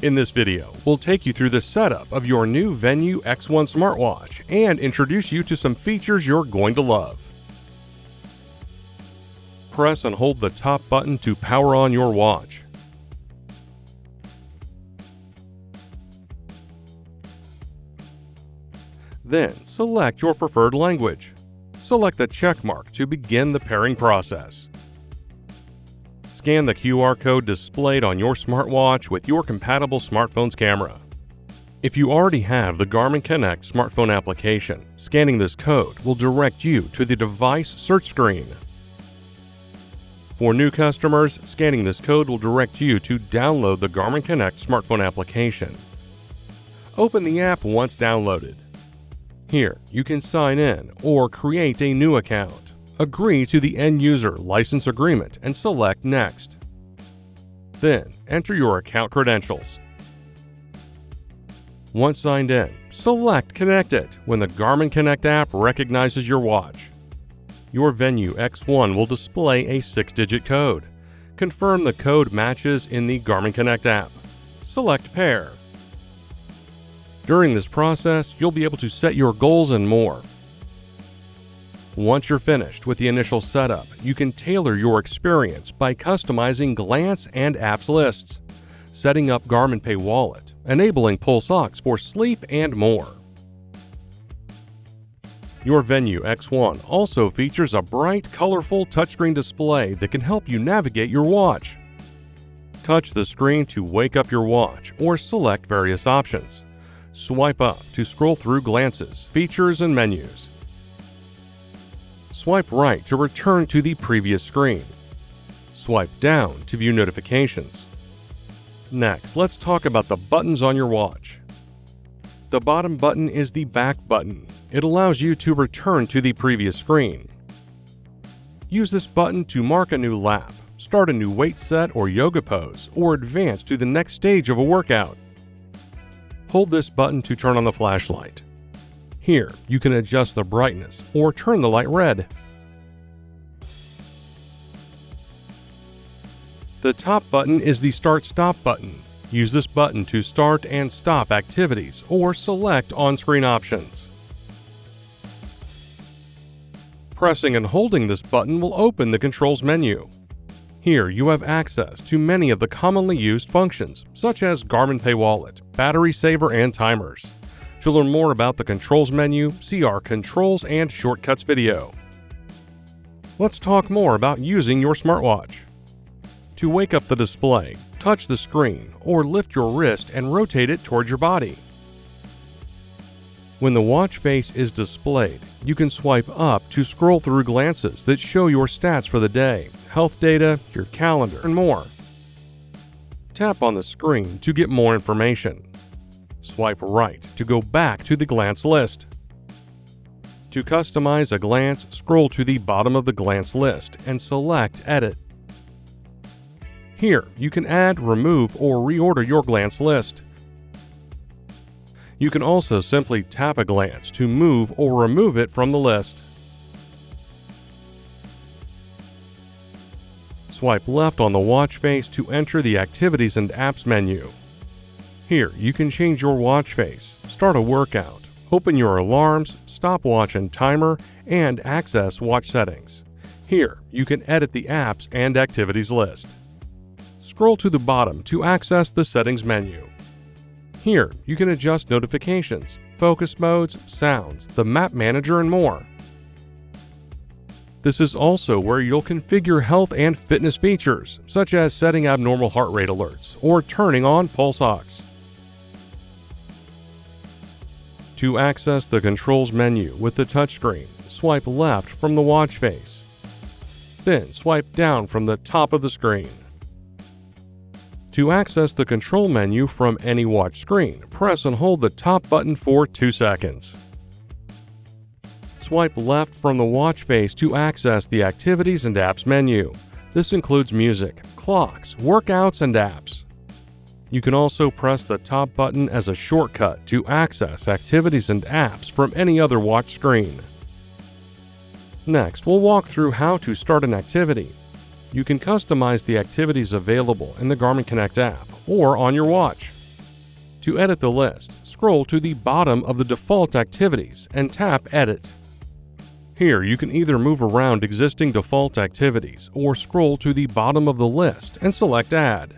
In this video, we'll take you through the setup of your new Venu X1 smartwatch and introduce you to some features you're going to love. Press and hold the top button to power on your watch. Then, select your preferred language. Select the check mark to begin the pairing process. Scan the QR code displayed on your smartwatch with your compatible smartphone's camera. If you already have the Garmin Connect smartphone application, scanning this code will direct you to the device search screen. For new customers, scanning this code will direct you to download the Garmin Connect smartphone application. Open the app once downloaded. Here, you can sign in or create a new account. Agree to the end-user license agreement and select Next. Then, enter your account credentials. Once signed in, select Connect It when the Garmin Connect app recognizes your watch. Your Venu X1 will display a 6-digit code. Confirm the code matches in the Garmin Connect app. Select Pair. During this process, you'll be able to set your goals and more. Once you're finished with the initial setup, you can tailor your experience by customizing glance and apps lists, setting up Garmin Pay Wallet, enabling Pulse Ox for sleep, and more. Your Venu X1 also features a bright, colorful touchscreen display that can help you navigate your watch. Touch the screen to wake up your watch or select various options. Swipe up to scroll through glances, features, and menus. Swipe right to return to the previous screen. Swipe down to view notifications. Next, let's talk about the buttons on your watch. The bottom button is the back button. It allows you to return to the previous screen. Use this button to mark a new lap, start a new weight set or yoga pose, or advance to the next stage of a workout. Hold this button to turn on the flashlight. Here, you can adjust the brightness or turn the light red. The top button is the Start-Stop button. Use this button to start and stop activities or select on-screen options. Pressing and holding this button will open the controls menu. Here you have access to many of the commonly used functions, such as Garmin Pay Wallet, battery saver, and timers. To learn more about the controls menu, see our Controls and Shortcuts video. Let's talk more about using your smartwatch. To wake up the display, touch the screen or lift your wrist and rotate it towards your body. When the watch face is displayed, you can swipe up to scroll through glances that show your stats for the day, health data, your calendar, and more. Tap on the screen to get more information. Swipe right to go back to the glance list. To customize a glance, scroll to the bottom of the glance list and select Edit. Here, you can add, remove, or reorder your glance list. You can also simply tap a glance to move or remove it from the list. Swipe left on the watch face to enter the Activities and Apps menu. Here, you can change your watch face, start a workout, open your alarms, stopwatch and timer, and access watch settings. Here, you can edit the apps and activities list. Scroll to the bottom to access the settings menu. Here, you can adjust notifications, focus modes, sounds, the map manager, and more. This is also where you'll configure health and fitness features, such as setting abnormal heart rate alerts or turning on Pulse Ox. To access the controls menu with the touchscreen, swipe left from the watch face. Then swipe down from the top of the screen. To access the control menu from any watch screen, press and hold the top button for 2 seconds. Swipe left from the watch face to access the Activities and Apps menu. This includes music, clocks, workouts, and apps. You can also press the top button as a shortcut to access activities and apps from any other watch screen. Next, we'll walk through how to start an activity. You can customize the activities available in the Garmin Connect app or on your watch. To edit the list, scroll to the bottom of the default activities and tap Edit. Here, you can either move around existing default activities or scroll to the bottom of the list and select Add.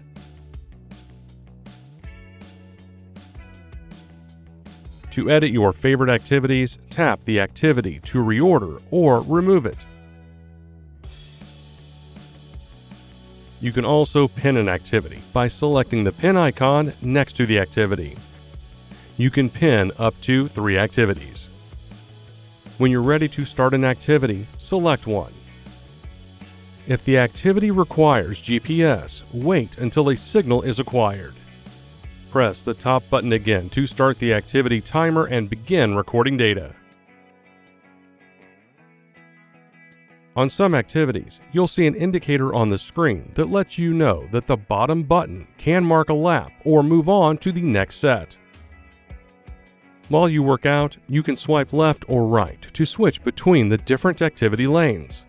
To edit your favorite activities, tap the activity to reorder or remove it. You can also pin an activity by selecting the pin icon next to the activity. You can pin up to 3 activities. When you're ready to start an activity, select one. If the activity requires GPS, wait until a signal is acquired. Press the top button again to start the activity timer and begin recording data. On some activities, you'll see an indicator on the screen that lets you know that the bottom button can mark a lap or move on to the next set. While you work out, you can swipe left or right to switch between the different activity lanes.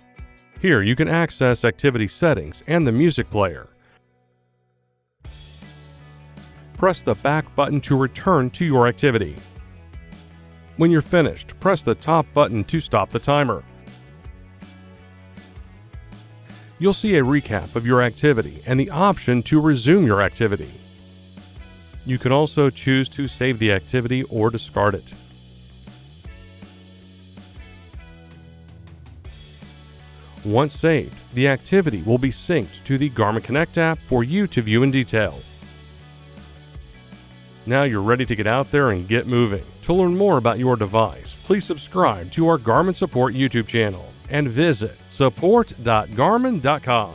Here you can access activity settings and the music player. Press the back button to return to your activity. When you're finished, press the top button to stop the timer. You'll see a recap of your activity and the option to resume your activity. You can also choose to save the activity or discard it. Once saved, the activity will be synced to the Garmin Connect app for you to view in detail. Now you're ready to get out there and get moving. To learn more about your device, please subscribe to our Garmin Support YouTube channel and visit support.garmin.com.